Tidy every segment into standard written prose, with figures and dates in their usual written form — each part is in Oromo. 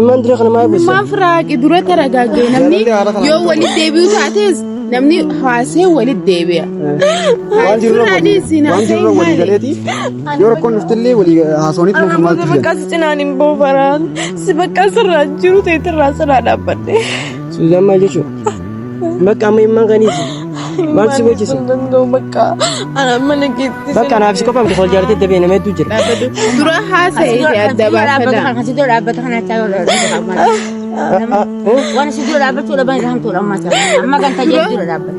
ما أدري أنا ما أبص ما فراق إدورة ترجعي نمني يو ولد ديبيو تعتز نمني حاسه ولد ديبيا وان جرو ولي قالتي يوركون نفتلي ولي هاسونيت أنا ما بكاس جناني بوفران سبكاس الرجل تيتراس على بدي سوزان ما جشو بكا ما يمغني ما تسوي جسم بكا أنا ما نجيت بكا أنا أفسكوا فهم تقول جارتي تبين ما تجري دورة حاسه يا دبا فدا سيدو لعبت خنا تاول وانا سيدو لعبت ولا بين رحمت ولا ما كان تجد لعبت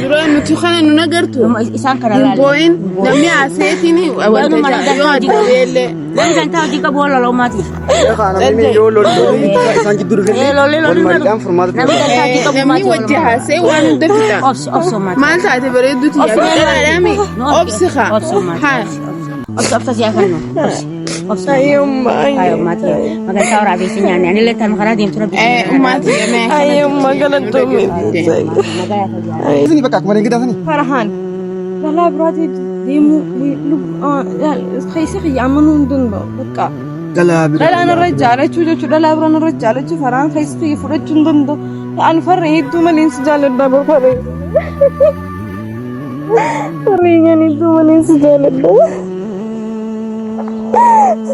دورة نتخنا ننقرتو إنسان كلا لا بوين نمني عسيتني أول تجاري لم كان تاودي كبول لو ماتي أنا مين يقول إنسان جدور كذي كم فرمات نمني وجهها سي وانا دفتا أوف ما أنت اعتبريت دوتي يا كلامي أبسخة هاي أوف يا كانو أوف أيوم ماتي ما كان تاور عبي سنيان يعني اللي تام خلاص يوم تربي ماتي يا مه أيوم ما كانت تومي سني بكا كمان كده سني فرحان لا براتي ديمو خيسخ يعملون دنبا بكا لا أنا رجالة شو لا أنا رجالة شو فرحان خيسخ يفرجون دندو أنا فرحت دوما نسجال الدبر فرحت يعني دوما نسجال الدبر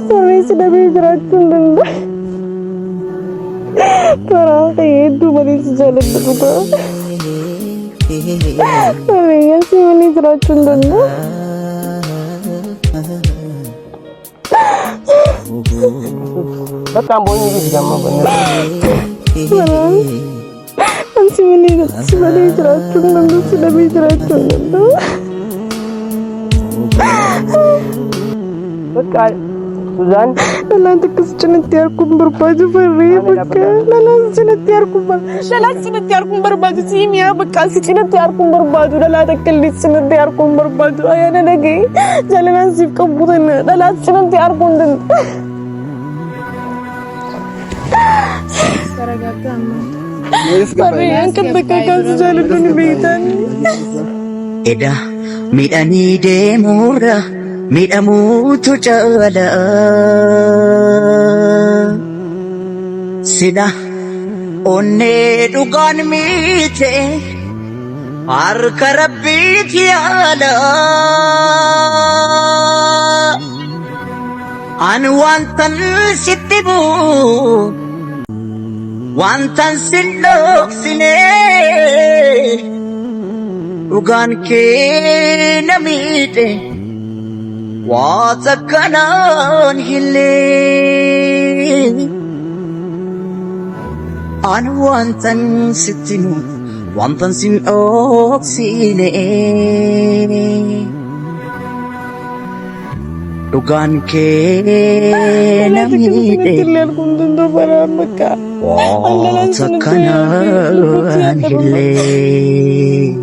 فرحت دبي جراتون دندو فرحت دوما نسجال الدبر فرحت سيمني جراتون دندو بكا بوني جيس جامع بنا سيمني جراتون دندو سيدبي جراتون دندو بكا سوزان لا تكس جنتياركم بربادو فري بكا لا جنتياركم بربادو سيميا بكا جنتياركم بربادو لا تكلي جنتياركم بربادو أنا نجي جالنا نسيب كبودنا لا جنتياركم دن فري أنك بكا كاس جالدوني بيتان إذا ميداني ديمورا ميداموتو جالا سيدا أوني دوغان ميتي هارك ربي تيالا أن وانتن ستبو وانتن سنوك سني دوغان كي نميتي واتكنان هلي أنا وانتن ستنو وانتن سن أوكسيني دوغان كينا ميدي واتكنان هلي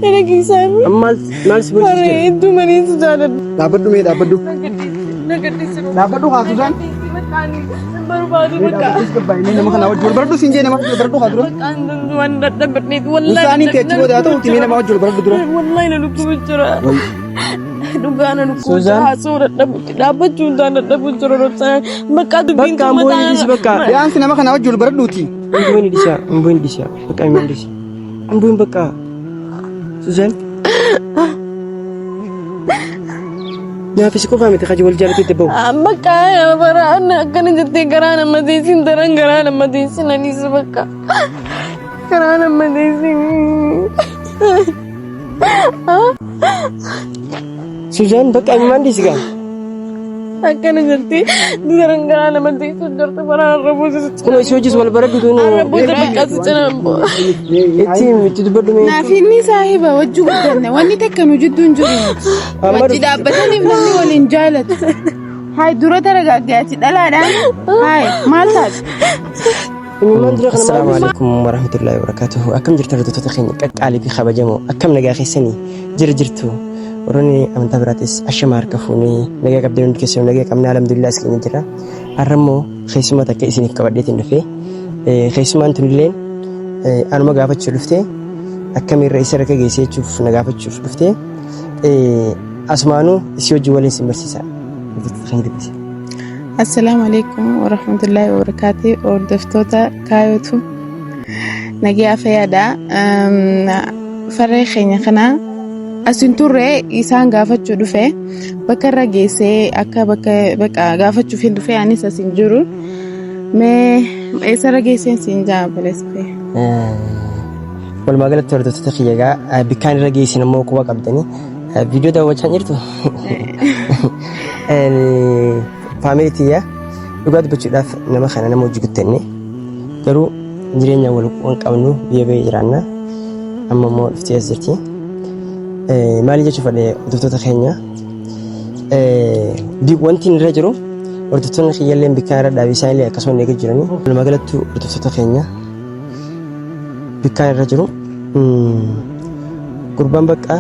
أنا كيسان أمال سبوجي فرحت دوما نسجال دابدو خاصوزان بربادو بكا ini nama kenal jual berapa sih nama jual berapa kadro wanda dapat nih wallahi usani kecil dia tuh tini nama jual berapa kadro wallahi lalu kubicara dugaan aku surat dapat junta dapat surat saya maka tu bintu mata yang si nama kenal jual berapa duti ambuin di sini beka ambuin di sini ambuin beka Susan يا في سكوفا متخاجي والجالة تبو بكا يا برا أنا كان جتي كرانا مديسين تران كرانا مديسين أني سبكا كرانا مديسين سوزان بك أمي ماندي سكان أكان جتي تران كرانا مديسين جرت برا ربوز كنا يسوجس ولا برد دون ربوز بكا سجنامبو إتيم تدبر دمي نافيني صاحبة وجو بدنا واني تكنوا جدون جرين وجي دابتني مني والإنجالة هاي دورة ترجعتي دلالة هاي مالتاج السلام عليكم ورحمة الله وبركاته أكم جرت ردو تتخيني كك علي في خبجمو أكم نجاخي سني جرجرتو وروني أمن تبراتس أشمار كفوني نجا كبدون كسر نجا كمنا الحمد لله سكين جرا الرمو خيسما تكيسني كبديت النفي خيسما أنتونيلين أنا ما قافت شلفته أكم الرئيس ركع جيسي شوف نقافت شلفته أسمانو يسوي جوالين سمرسيسا السلام عليكم ورحمة الله وبركاته. وردفتوتا كايوتو نجي أفيادا فريخين خنا أسنتوري إسان غافتشو دفع بكرة جيسي أكا بكا غافتشو في دفع يعني سنجرو ما إسرا جيسين سنجا بلسكي walumaa galatti hordoftoota kiyyaa bikkaan irra geessin ammoo quba qabdanii viidiyoo daawwachaa jirtu. Faamilii tiyyaa dhugaa dubbachuudhaaf nama kana nama hojii guuttannee garuu jireenya wal qabnu biyya biyya jiraanna amma immoo dhuftee as jirti. Maali jechuuf hordoftoota keenya wanti irra jiru hordoftoonni kiyyaallee bikkaan irra dhaabii isaanillee akkasuma eegaa jiranii walumaa galatti hordoftoota keenya bikkaan irra jiru gurbaan bakka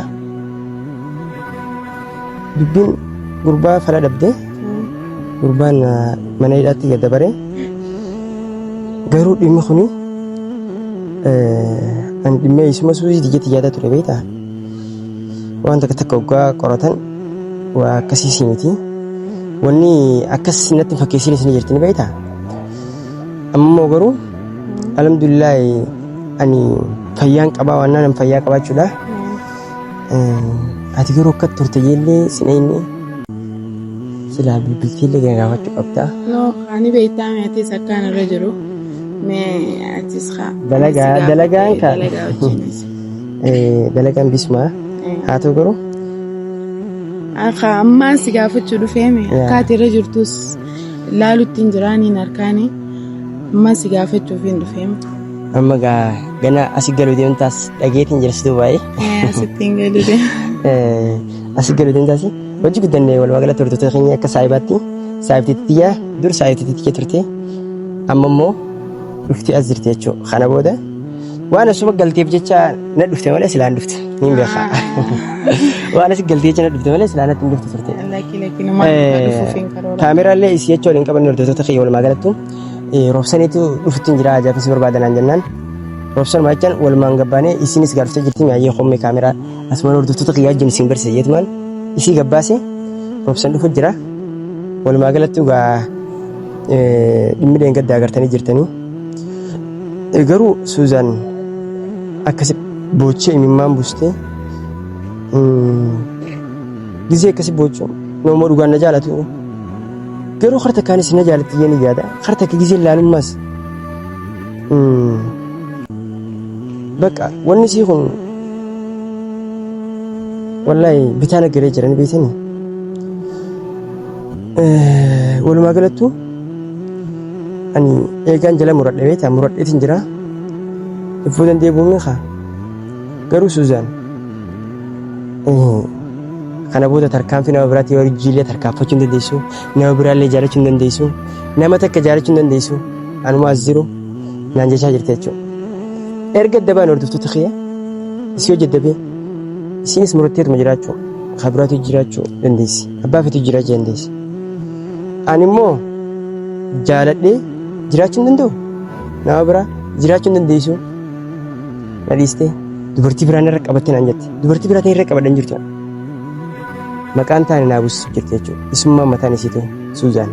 dubbiin gurbaa fala dhabde gurbaan mana hidhaatti gad dabare garuu dhimmi kuni an dhimmee isuma suusii dijetti yaada ture beektaa waan takka waggaa qoratan waa akkasii miti wanni akkas natti fakkeessiin isin jirtini beektaa ammoo garuu alhamdulillah ani fayyaan qabaa waan nan fayyaa qabaachuudha. Ati garuu akka turte illee sineenni silaa bilbiltiillee gaafachuu qabda. No, ani beektaa meetis akkaan irra jiru. Mee atis haa. Dalagaan kaa. Dalagaan bisumaa. Haa ta'u garuu. Akka ammaan si gaafachuu dhufeeme akkaati irra jirtus laalutti hin jiraaniin harkaanii ammaan si gaafachuuf hin dhufeeme. Amma gana asii galuu deemtu taas dhageetiin jirsituu baay'ee. Asittiin galuu deemtu. Asii galuu deemtu taasii hojii guddannee walumaa galatti hordoftoota keenya akka saayibaatti saayibtiitti dur saayibtiitti turte amma immoo dhuftee as jirti jechuudha. Kana booda waan asuma galteef jecha na dhufte malee silaan dhufte ni beeka. Waan asii galtee jecha na dhufte malee silaan natti hin dhufte turte. Kaameraallee isii jecha waliin qaban hordoftoota keenya walumaa galattu. Roobsaniitu dhufuttiin jira ajaa'ibsi barbaadanaan jennaan roobsan maachaan walumaan gabbaanee isinis gaafatee jirti mi'aayyee hommee kaameraa asumaan hordoftoota kiyyaa wajjin isin barsiise jeetumaan isii gabbaase roobsan dhufu jira walumaa galatti dhimmi deengaddaa agartanii jirtanii garuu Suuzaan akkasi boochee imimmaan buustee gizee akkasi boochuu nama dhugaan na jaalatu. Garuu harta kaanis na jaalatti jeni yaada harta ka gizeen laalummaas bakka wanni sii kun wallahi bitaa nagaree jiran beekanii walumaa galattu ani eegaan jala muradhe beektaa muradheetiin jira ifuu dandee buumni kaa garuu Suuzaan kana booda tarkaanfii nama biraatti yoo jiillee tarkaanfachuu hin dandeessu nama biraallee jaalachuu hin dandeessu nama takka jaalachuu hin dandeessu anuma as jiru naan jechaa jirti jechuudha. Erga dabaan hordoftoota kiyya isii hojjeddabee isiinis muratteetuma jiraachuu kabiraatu jiraachuu dandeessi abbaa feetu jiraachuu dandeessi. Ani immoo jaaladhee jiraachuu hin danda'u nama biraa jiraachuu hin dandeessu na dhiistee dubartii biraan irra qabattee naan jette dubartii biraatiin irra qabadhan jirtu. Maqaan taane naabus jirti jechuudha. Isummaan mataan isiitu Suuzaan.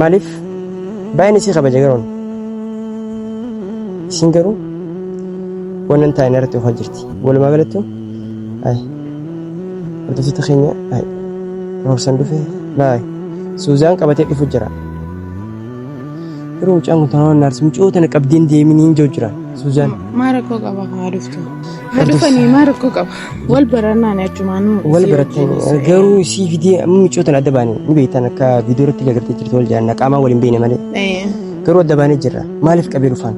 Maaliif baay'een isii kabaja garoon isin garuu wannan taane irratti ofaa jirti. Walumaa galattu hordoftoota keenya roobsan dhufee Suuzaan qabatee dhufu jira. Yeroo mucaan kun tanaan naarsi mucoo tana qabdeen deemanii hin jiru jira Suuzaan. Maara koo qaba haa dhuftu. Haa dhufanii maara koo qaba. Wal barannaan achumaanuu. Wal baratanii garuu isii fidee amma mucoo tana adda baanii ni beektan akka viidiyoo irratti agartee jirtu wal jaanna qaamaan waliin beekne malee. Garuu adda baanii jirra maaliif qabee dhufaan?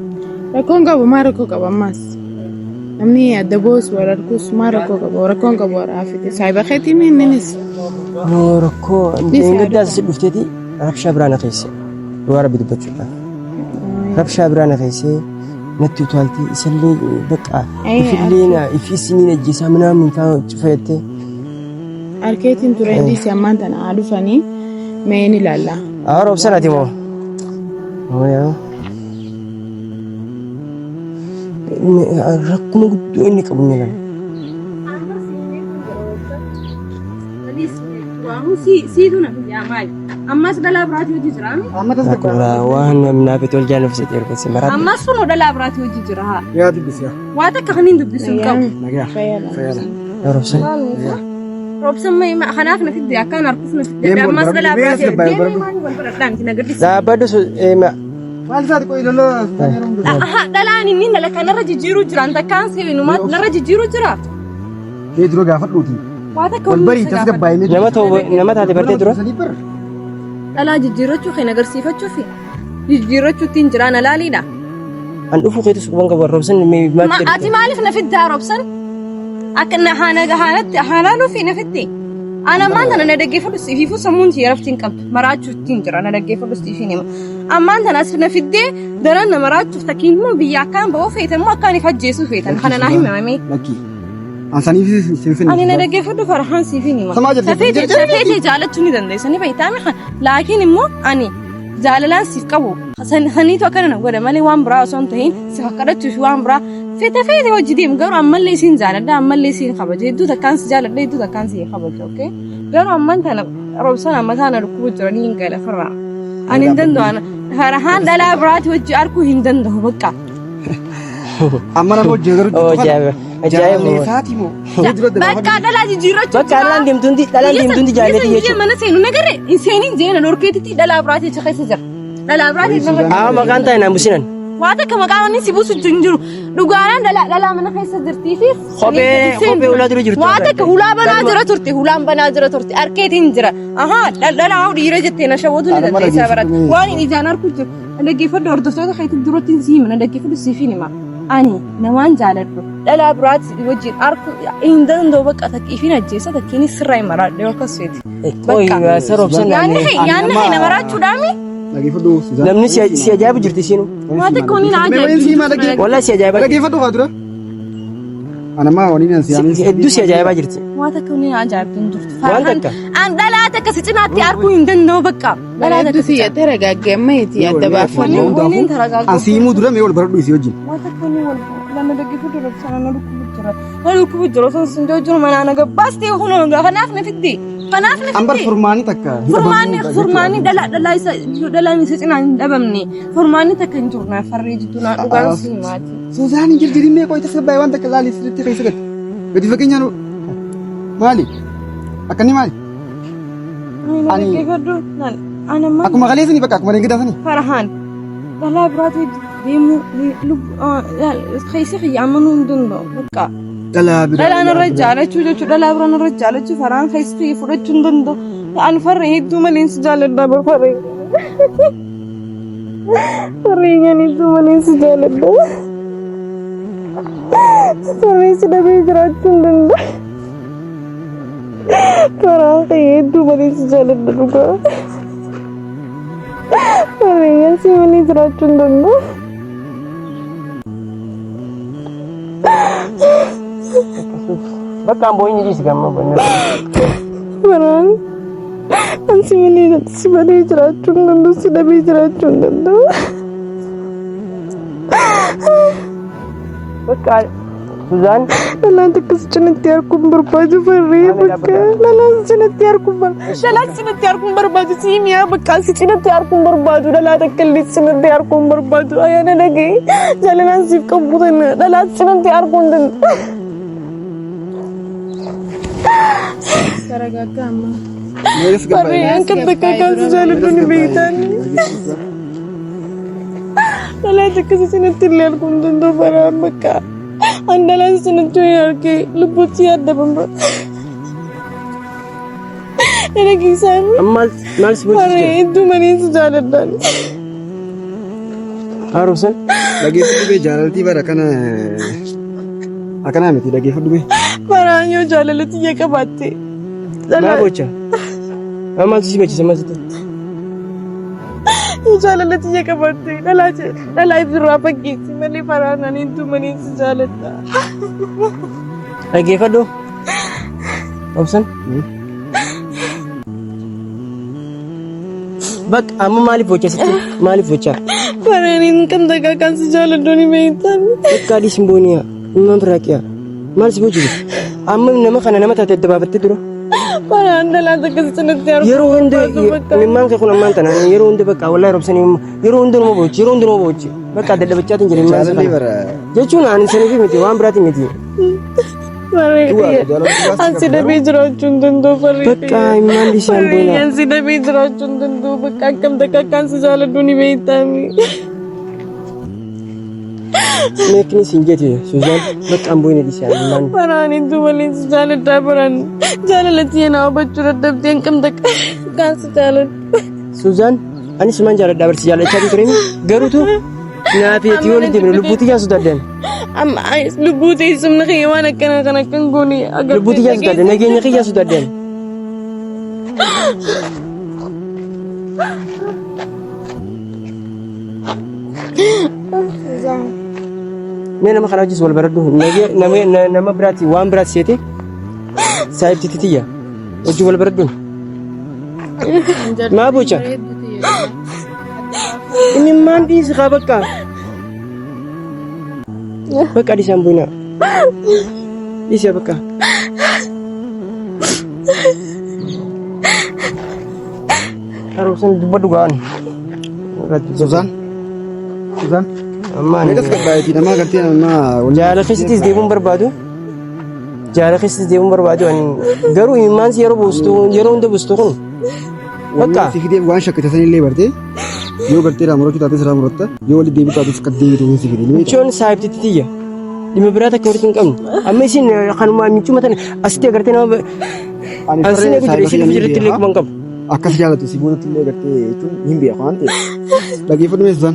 Rakkoon qabu maara koo qaba ammas. Namni adda boos wal argus maara koo qaba rakkoon qabu waraa fide saayiba keetii miinnis. Rakkoo gaddaas dhufteeti rabshaa biraan hafeesse. Waa rabbi dubbachuudhaaf. Rabshaa biraan hafeessee natti utaaltee isallee bakka ifillee ifisiniin ajjeesaa minaamin fa'aa cufayattee. Arkeetiin ture indiisi ammaan tana haa dhufanii mee ni ilaalla. Roobsanaati moo? Rakkuma guddoo inni qabu ni ilaala. سيدنا يا ماي أما سدلا براتي وجي جرامي أكبر وأنا من أبي تقول جانب سيدي بس مرات أما سونو دلا براتي وجي جرها يا دي بس يا واتك خنين دبسون كم نجا فيلا فيلا يا ربسن روبسن ما خنافنا في الدنيا كان أركفنا في الدنيا أما سدلا براتي لا بدو ما ما زاد كوي لله دلاني نين لك أنا رجي جيرو جرا أنت كان سوي نما نرجي جيرو جرا يدرو قافت لوتي واتك والبري تسكب باي نما تهدي برتي درو لا جيرو شو خينا قرسيفة شوفي جيرو شو تنجرانا لا لينا أن أفوق يتس بانك بالربسن ما أتي ما ألفنا في الدار روبسن أكن حانا لو فينا في الدين أنا ما أنا ندقي فلوس في فلوس سمون تيرفتين كم مرات شو تنجر أنا ندقي فلوس فيني أما أنا أسفنا في الدين درنا مرات تفتكين مو بياكان بوفيت ما كان يفجيسو فيتن خلنا ناهي مامي لكي أنساني في فين أنا ندقي فلوس فرحان سيفيني ما سماجة سفيت جالت شنو دندي سني بيتامي لكن مو أني جاللان سيفكو خنيتو كان نقول مالي وان برا صنتين سفكرت شو وان برا فيت وجديم قالوا أما اللي سين زالد ده أما اللي سين خبز يدو تكانس زالد ده يدو تكانس يخبز أوكي قالوا أما أنت أنا روسنا أما أنا ركوب جرانين كلا فرع أنا هندندو أنا فرحان ده لا برات وجه أركو هندندو بكا أما أنا موجه درو أو جايب فاتيمو بكا ده لا جيرو بكا دلان ديم تندي جالتي يجي من سينو نجري إنسانين زين نوركيتي ده لا برات يشخص زر ده لا برات ما كان تاينا مسنن وهذا كما قالوا نسي بوسو جنجرو دوغاران لا من خيس درتي في خبي أولاد رجل وهذا كهولا بناجرة ترتي أركيتين جرا لا عودي يرجعتنا شوودوني ده سافرت واني نجانا كنت أنا كيف دور دستور خيط الدروتين زيمن أنا كيف السيفيني ما أني نوان جالرو لا برات وجه أركو إندن دو بق أتكيفين الجيسة تكيني سراي مرات ليوكا سويت أوه سرب سنة يعني هنا مرات شو دامي لكي فدو لم سيجاب جرتي سينو ما تكونين عاجب ولا سيجاب لكي فدو فادرو أنا ما وني نسي دو سيجاب جرتي ما تكونين عاجب تنجرت وانتك أنا لا تكسيتنا أركو إندن دو بق لا تسي ترى ما يتي أدبا فلو وين ترى أسيمو درا ميول برضو يسيوجين ما تكوني ولا لما دقي فدو ربنا نركب الجرا سنجوجر ما أنا قبستي وخنوا خنافنا في الدي أمبر فرماني تكا فرماني دلا يسيتنا دبمني فرماني تكنجرنا فريج دونا دوغان سيماتي سوزاني جرجرين مي كوي تسبب باي وانت كلالي سرتي كيف سكت بدي فكينيا نو مالي أكني مالي أنا كيف أدو أنا ما أكو مغاليزني بكا أكو مرينجدا سني فرحان لا براتي ديمو لب خيسي يعملون دندو بكا لا أنا رجالة شو لا أنا رجالة شو فرحان خيسي فرجون دندو أنا فرحي دوما لينسجال الدبر فرحي يعني دوما لينسجال الدبر فرحي سدبي جراتون دندو فرحي دوما لينسجال الدبر فرحي سيمني جراتون دندو بكا بوين جيس كم بنا فرحان أنسي مني سيمني جراتون دندو سدبي جراتون دندو بكا سوزان لا تكسجنتياركم بربادو فري بكا لا سجنتياركم بربادو سيميا بكا سجنتياركم بربادو لا تكلي سجنتياركم بربادو أنا نجي جالنا نسيب كبودنا لا سجنتياركم دن سرقة أما فري أنك بكا سجالتوني بيتاني لا تكسجنتياركم دن دو فرا بكا Andalan sentuh ke luput siat dah bamba. Ada kisah. Amal sebut. Hari itu mana sejalan dan. Harusan. Lagi itu be jalan tiba akan apa tidak lagi itu be. Parahnya jalan itu ya kabati. Mana bocah? Amal sih baca sama situ. Jalan itu ya kabati. Dah live berapa kisi mana parahan itu mana sejalan dah. Lagi apa tu? Harusan. Bak, amu mali bocah situ, mali bocah. Parahan ini kan dagakan sejalan doni medan. Kali simbonia, memang berakia. Mal sebut juga. Amu nama kana nama tadi debat itu dulu. Para anda la ta kasana tiyar. yeroo hunda imimmaan kee kun ammaan tana yeroo hunda bakka wallahi robsanii yeroo hunda nama bochi bakka dadhabachaatiin jira imimmaan Jaalalli bara. jechuun ani saniif miti waan biraati miti Ansi dabii jiraachuun danda'u farri. bakka imimmaan bishaan boona Ansi dabii jiraachuun danda'u bakka akkam takka akkaan si jaaladhu ni beektaami. meekni siin jeeti Suzaan bakka an boone bishaan imimmaan Paraan iddoo waliin si jaaladhaa baran jaalalatti yana hubachuu dadhabdee akkam takka akkaan si jaaladhu. Suzaan ani sumaan jaaladhaa barsi jaalachaa ture garuutu naafeeti yoo deemne lubbuuti yaa sodaaddan Amma lubbuu teessumni kiyya waan akkana kan akkan goone agartee. lubbuuti yaa sodaaddan nageenya kiyyaa sodaaddan mee nama kana wajjis wal baradhu nama biraati waan biraati seete saayibtitti tiyya wajji wal baradhuun maa bocha imimmaan dhiisi kaa bakka dhiisaan buina dhiisi bakka haruusan dubbadhu ga'an Suzaan. ammaan Meeqas gaddaa'eeti nama agartee nama jaala keessattis deemuun barbaadu ani garuu imimmaan si yeroo hunda buustu kun bakka si fidee waan shakkite sanillee bartee yoo gartee raamurachuu taates raamuratta yoo walitti deebitu taates akka deebitu si fidee. michoon saayibtitti tiyya dhimma biraa takka walitti hin qabnu amma isin kanuma michuma tan asitti agartee nama asiin eegu jira isin jirti illee quban qabu Akkas jaalatu si boodatti illee gartee jechuun hin beeku waan ta'eef. Dhaggeeffadhu mee Suzaan.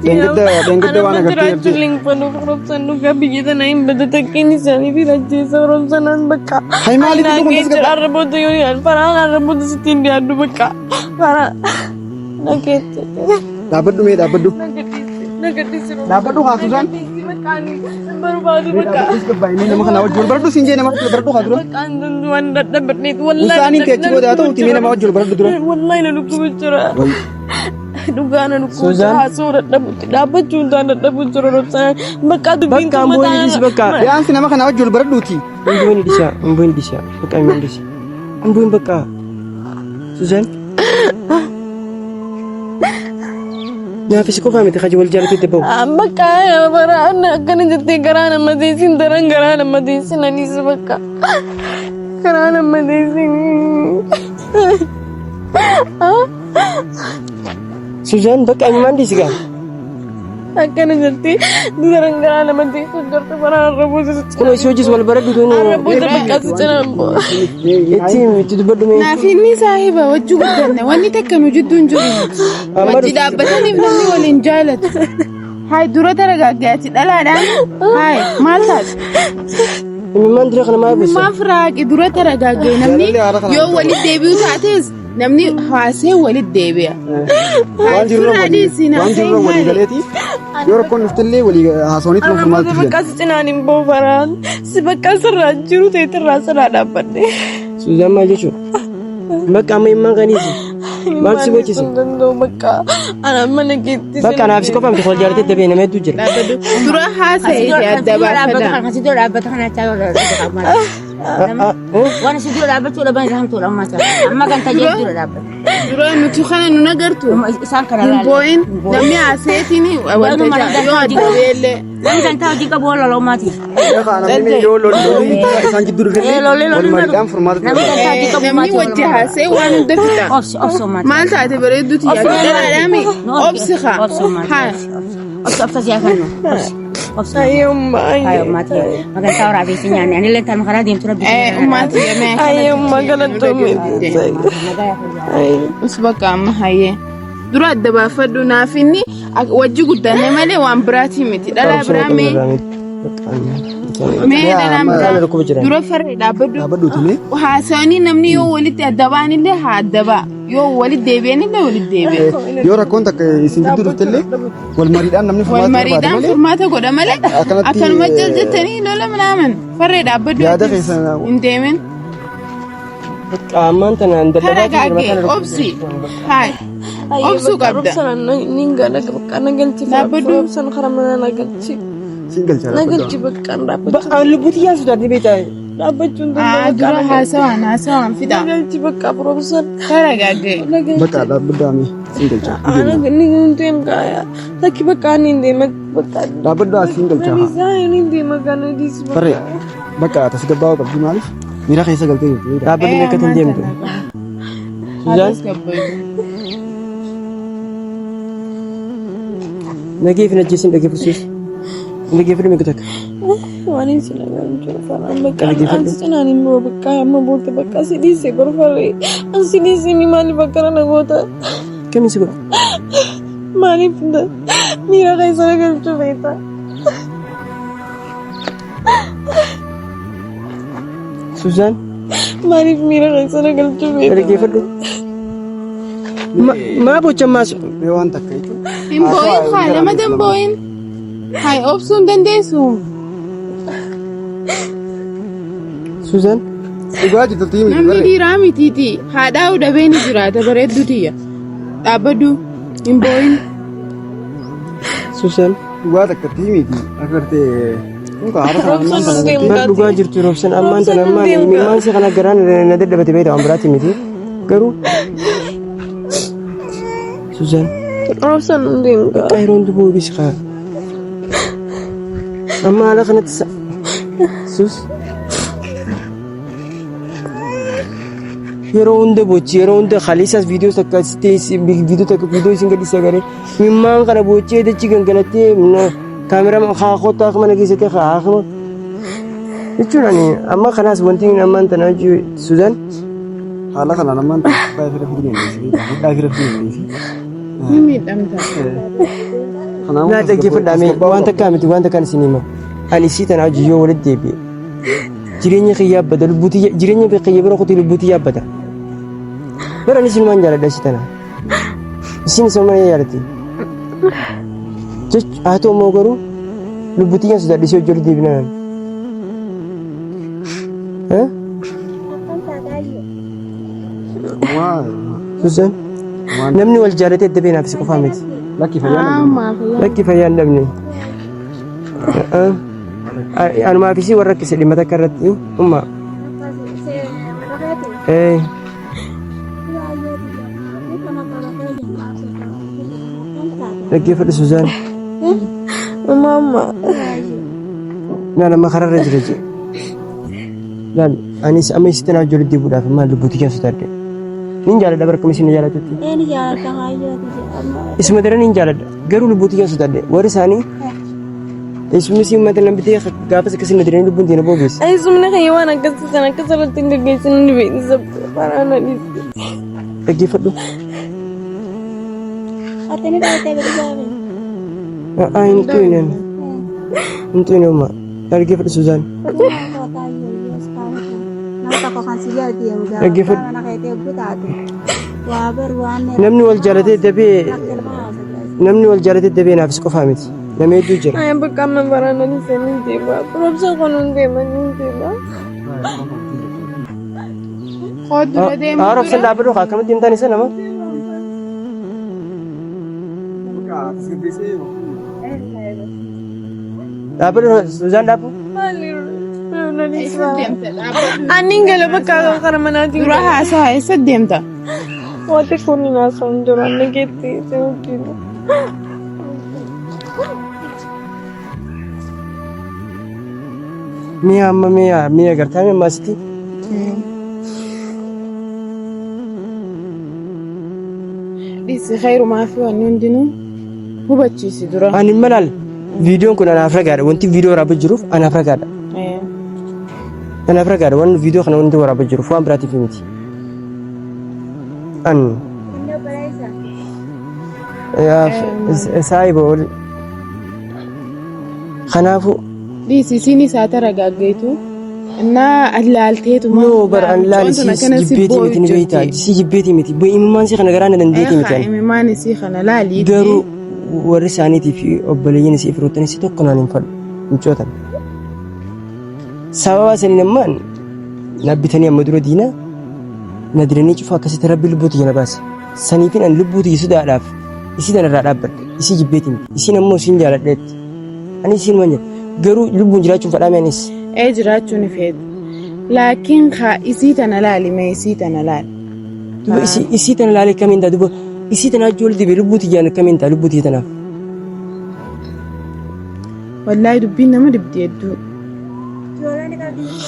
Dengedda waan agartee jiraachuun linkfanuuf robsan dhugaa biyya tana hin bada takkeen isaanii fi rajjeessa robsanaan bakka. Hai maaliif itti kun Nageetti arraboota yoo yaal faraan arraboota sitti hin dhiyaaddu bakka. Fara nageetti. dhaabbadhu mee dhaabbadhu. Nageetti Dhaabbadhu haa Suzaan. barbaadu bakka. Inni nama kana wajjin wal baradhu siin jee nama baradhu haa dura. Bakkaan dundu waan dadhabneet wallahi. Isaaniin teechi booda haa ta'u timee nama wajjin wal baradhu dura. Wallahi na dhukkuba jira. Dhugaana dhukkuba jira haasoo dadhabutti dhaabbachuun isaan dadhabu jira robsanaan bakka dubbiin bakka ammoo ni dhisi bakka Yaansi nama kana wajjin wal baradhuuti. amboon dhisa bakka amboon dhisa amboon bakka Suzaan naafisi qofaa miti kaji wal jaalatutti bahu bakka baraan akkana jettee garaa nama deessin daran garaa nama deessin anis bakka garaa nama deessin. Suzaan bakka ammaan dhisi gaa Akkana jettee daran garaa nama deessin jirtu baraan arraboota kun isii wajjis wal baradhu tunu arraboota bakka si cinaan bu'a. itti dubbadhu mee Naafinni saahiba wajji guddanne wanni takka nu jidduun jiru wajji dhaabbataniif namni waliin jaalatu. Haay dura daragaaggaati dhalaadhaan haay maal taatu? imimmaan dira kana maa buusa Maaf raaqi dura daragaaggee namni yoo walitti deebi'u taates namni haasee walitti deebi'a. Waan jirurra walii galeeti. Yoo rakkoon dhuftellee walii haasawanitti nama furmaatti Arraboota bakka si cinaan hin bu'u faraan si bakka sirraa jiru ta'eetirraa sirraa dhaabbadhe. Suzaan maal jechuudha bakka amma imimmaan kaniisi maal si gochise bakka ana mana keetti bakka naaf si qofaa miti wal jaalatee dabee nama hedduu jira Dura haasa'ee adda baafadha. Kasih dapat kan cara Wana si dapat tu dapat yang tu lama saja. Amma kan tajir tu dapat. Dura nuti kana nu nagartu. Isaan kana Hin boo'in namni haaseetiin wanta yoo adda beellee. Namni kan tahu jika bola lo mati. Namni yoo lolli isaan jidduu dhufee wal mariidhaan furmaata Namni kan tahu jika Namni wajji haasee waan hunda fixa. Obso mati. Maal taate bareedduuti yaadu dhalaadhaami obsi haa. Haa. Obso siapa no? Obso. Ayo mati. Makan tahu rabi sinyane. Ani lentar makara dim tu rabi. Ummaati yamee. Ayyamma galatoomi. Us bakka amma hayyee. Dura adda baafadhu naafinni wajji guddanne malee waan biraatii miti. Dhalaa biraa mee dhalaan biraa dura farri dhaabbadhuuti mee haasawanii namni yoo walitti adda baanillee haa adda ba'a. Yoo walitti deebi'anillee walitti deebi'a. yoo rakkoon takka isin jidduu dhuftellee wal mariidhaan namni Wal furmaata mariidhaan barbaada malee furmaata godha malee akkanuma jaljattanii lola minaaman farree dhaabbadhu yaada keessa hin deemin. bakka ammaan tanaan dadhabaa Taragaagee obsi haay obsuu qabda. Ninga bakka nagalchi Dhaabbadhu. obsan karaa mana nagalchi siin galchaa nagalchi bakka dhaabbatu. lubbuuti yaa sodaatni beektaa dhaabachuun dura haasawaan fida. nagalchi bakka Professor. Taragaagee. Bakka dhaabbaddaami siin galcha. Ani hundi mkaya. Taki bakka ani deema bakka. Dhaabbaddaa siin galcha. Ani saa ni deema kana dis bakka. Farree bakka tasgabbaa'uu qabdi maaliif? Miira keessa galtee jirti. Dhaabbanni bakka ittiin deemtu. Suzaan nageef najjeesin dhageeffisuus. Dhageeffadhu miiku takka. Wani sila gancho fana bakka. Ansi cina ni mo bakka amma bolte bakka sidise gorfare. Ansi sidise ni mali bakka na gota. Kami si godha? Mali punda. Mira kaisa gancho beta. Suzaan Mali mira kaisa gancho beta. dhageeffadhu. Maa bocha maasu? Yoo waan takka jechuudha. Hin boo'in haa nama danboo'in. Haa obsuun dandeessu. Suzaan Dhugaa jirtu tiimi Namni barree. dhiiraa mitiiti. Haadhaa udhabee ni jiraata bareeddu tiyya. Dhaabbaddu hin boo'in. Suzaan Dhugaa takka tiimiiti akka gartee muka haara sana ammaan sana gartee. bar dhugaa jirtu roobsan ammaan tana ammaan imimmaan si kana garaan na daddabate beektaa waan biraatti miti garuu Suzaan Rosan hundi mka. qayroon dubuu bis kaa amma haala kanatti sus yeroo hunda bochi yeroo hunda khaliisas viidiyoo takka viidiyoo takka viidiyoo isin gadhiisa garee mimmaan kana bochee dachi gangalattee kaameraa kaakottaa mana keessatti kaakama jechuun ani amma kanaas wanti ammaan tana Suzaan Haala kanaan ammaan takka fira fidineenyeefi. Hidhaa fira fidineenyeefi. Ni miidhamta. naa dhaggeeffadhaame waan takkaa miti waan takkaan isin hima ani sii tana hojii yoo walitti deebi'e jireenya kiyya yaabbata jireenya kiyya bira kutii lubbuutii yaabbata bara ani isin maan jaaladha sii tana isin isa mana yaadatti haa ta'u immoo garuu lubbuutii kan sodaadhisee hojii walitti deebinaan Suzaan namni wal jaalatee adda beenaaf si qofaa miti Lakki fayyaan. lakki fayyaa hin dhabne anumaa fi warra akkasii dhimma takka irratti umma dhaggeeffadhu Suzaan Mama. naan amma kararra jira jee naan anis amma isitti naa ijoollee deebuudhaaf maal lubbuutii kan sodaadde nin jaaladha bara akkamitti na jaalatutti Ini jalan kaya isuma daran nin jaaladha garuu lubbuutii kan sodaadde warri isaanii isuma si uummata nan bitee gaafas akkasii na diranii lubbuun teena boogeessa Ay sumne kaya wana kasi sana kasara tinggal guys ini bisa para analis. dhaggeeffadhu Atene dah tega dijabe. hin tuynen hin tuyne umma dhaggeeffadhu Suzaan dhaggeeffadhu namni wal jaalatee dabee naafis qofaa miti nama hedduu jira Ay bakka amma para analis ini tiba. Profesor konun tema ini tiba. Qoodduudha deemu haaroof san dhaabbadhu akkamatti himtaan isa nama dhaabbadhu Suzaan dhaabbu Aning gala bakka kara manati. dura haasawa eessa deemta? Wate kuni nasa unjura negeti seutino. mi'a amma mi'a gartaa mi'a maasitti Dhisi khayrumaa fi wanni hundinuu hubachiisi dura. ani malaal viidiyoon kun anaaf ragaadha wanti viidiyoo waraabaa jiruuf anaaf ragaadha anaaf ragaadha waan viidiyoo kana wanti waraabaa jiruuf waan biraatiif miti an saayiba ol kanaafu Dhisi siin isaa taragaaggeetu innaa allaalteetu noo bara an laali si jibbeetii miti ni beektaa si jibbeetii miti imimmaan si kana garaa na dandeetii miti ani Imimmaan isii kana laalii garuu warri isaaniitii fi obboleeyyiin isii firoottan isii tokko naan hin fadhu mucootan sababa saniin ammaan nabbitanii amma dura diina na diranii cufa akkasitti rabbi lubbuu tiyya na baase saniifin an lubbuu tiyya sodaadhaaf isii tanarraa dhaabbadha isii jibbeetii miti isiin ammoo isiin jaaladheetti ani isiin waan jedha garuu lubbuun jiraachuun fadhaame anis jiraachuun feetu. لكن إسيتنا لالي ما إسيتنا لالي دوبا إسيتنا لالي كمين دا دوبا إسيتنا جول دي بلبوتي جانا كمين دا لبوتي تناف والله دبينا ما دبدي يدو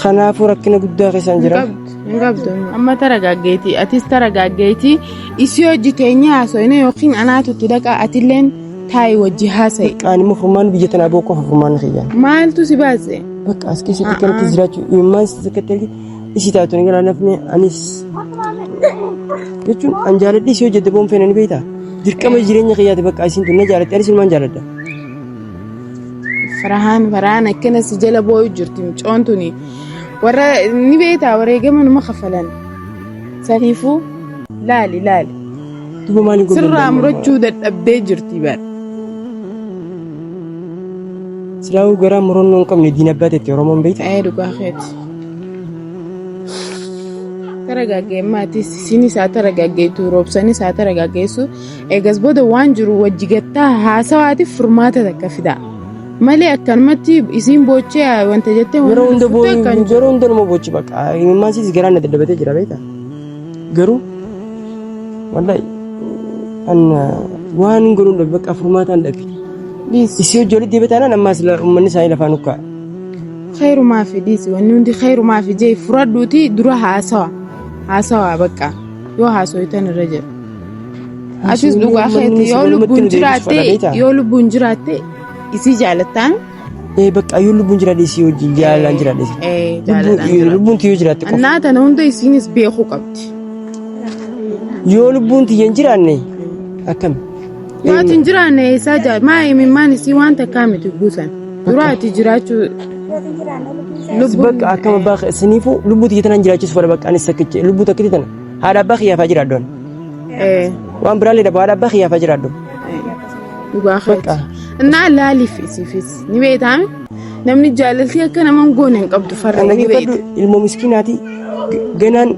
خنافو ركنا قدا خيسان جرا نقبض أما ترى قاقيتي أتيس ترى قاقيتي إسيو جتيني عصويني يوخين أنا تتدقى أتلين تاي وجهها سي أنا مفهمان بيجتنا بوكو فهمان خيان مالتو سبازي بك أسكيس تكلم تزرعش يمان ستكتلي إيش تاتوني قال أنا فني أنيس يجون أنجالد دي سيو جدبون فين أنا بيتا ديركم جيرين خيات بك عايزين تنا جالد أرسل ما جالد فرحان كنا سجل بوي جرتي مشونتوني ورا نبيتا ورا جمن ما خفلان سليفو لالي تبغى مالي قبل سر أمرجو ده أبدي جرتي بار سلاو غرا مرونون كم ندينا باتت يومون بيت أيدو كاخيت ترى ما تسيني ساتر جاجيتو روبساني ساتر جاجيسو إجاز بود وانجرو وجيجتا هاسواتي فرماتا دكافدا مالي أكلمتي إسم بوتشي وانت جتة جرون ده ما بوتشي بق ما سيس غرا ندل بيت جرا بيتا غرو والله أنا وان غرون ده بق فرماتا دك يصير جولي دي بتاعنا نماس من سايل فانوكا خير ما في ديس ونندي خير ما في جاي فرادوتي دروها عسوا بقى يو عسويتن الرجل أشوف دوغا خيتي يولو بنجراتي يسي جالتان إيه بقى يولو بنجراتي سيو جالان جراتي إيه جالان يولو بنتي يجراتي أنا تناوندو يسينس بيخو قبض يولو بنتي ينجراني أكم يا تنجراني ساجا ما يمين ما نسي وانتا كامي تقوسان دراتي جراتو لبك أكم باخ سنيفو لبوت يتنا جراتي سفر بك أنا سكت لبوت أكيدنا هذا باخ يا فجر أدون إيه وان برالي ده هذا باخ يا فجر أدون يبغى خير أنا لا فيس نبيت عامل نمني جالتي كنا منقولين قبض فرق نبيت المسكيناتي جنان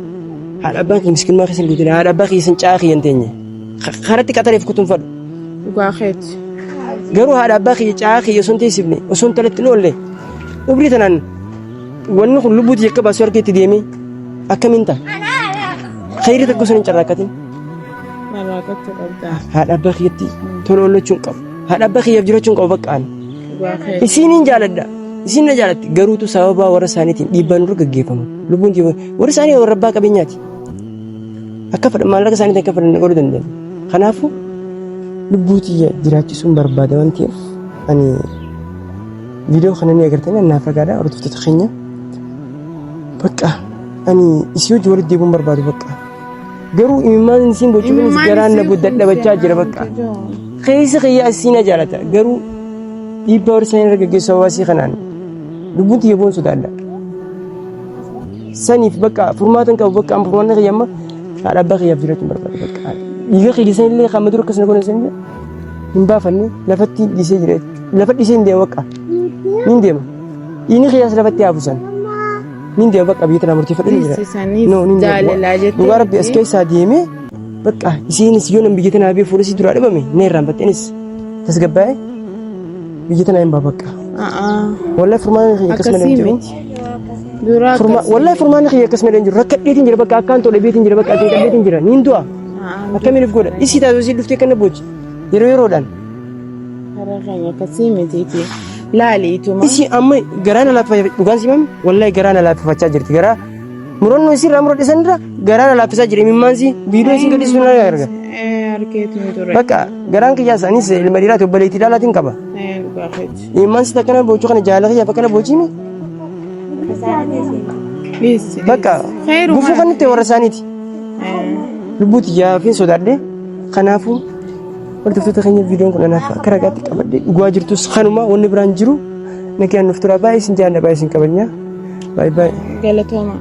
هذا باخ مسكين ما خسر قلتنا هذا باخ يسنجاخي ينتيني خرتي كتري في كتم فرد يبغى خير قالوا هذا باخ يجاخي يسنتي سبني وسنت لتنول لي وبريتنا ونو لبوت يكبا سوركي تديمي أكمنتا خيري تكوسن شراكتين هذا باخ يتي تقول له شنقب هذا باخ يفجر شنقب بكان إسينين جالدا إسيننا جالد قروتو سببا ورسانيتين يبانور كجيفهم لبون جيفهم ورساني وربا كبنياتي أكفر مالك سانيتين كفر نقول دندن خنافو لبوتي جراتي سومبر بادوانتي أني فيديو خلاني أقرتني أنا فقادة أردت تتخيني بكا أني إسيو جورد ديبون بربادو بكا قرو إيمان نسين بوجود جران نبود دبتشاجر بكا خيس خيا السينة جالتا قرو يبور سين رجع سواسي خنان لبوتي يبون سودالا سنيف بكا فرماتن كا بكا أم فرمان خيامة على باقي يفجرت بربادو بكا يجي خير سين اللي خامدور كسر كون سين من بافني لفتي ديسيجرت لفت ديسين ده وكا مين ديما ini khiyas lafatti abusan nin de baka bitana murti fadin jira no nin de dugar bi aske sadime baka isini siyon bigitana bi furisi dura da bame ne rambatenis tasgabbay bigitana yamba baka wallahi furman khiya kasmene jiru dura wallahi furman khiya kasmene jiru rakat ditin jira baka kan to le bitin jira baka kan ditin jira nin dua akamil goda isi ta zozi dufte kan boji yero dan hara khanya kasime titi لا ليتوما إيش أمي جرانا لا بقول سيمام والله جرانا لا بفجر تجرا مرون يصير أمر ديسندرا جرانا لا بفجر من مانزي فيديو يصير كده سونا يا رجال أركيت مدورة بكا جران كي جالس أنيس المدينة تبلي تلا لا تنكبا باخد إيمان ستكنا بوجو كنا جالس يا بكنا بوجيمي بكا بوفو كنا تورسانيتي لبوت يا في سودارده خنافو ولكن تتخيل الفيديو كنا كراجات كبدي غواجرتوس خانوما ونبرانجرو نكيان نفترا بايسن جانا بايسن كبنيا باي باي قالتوما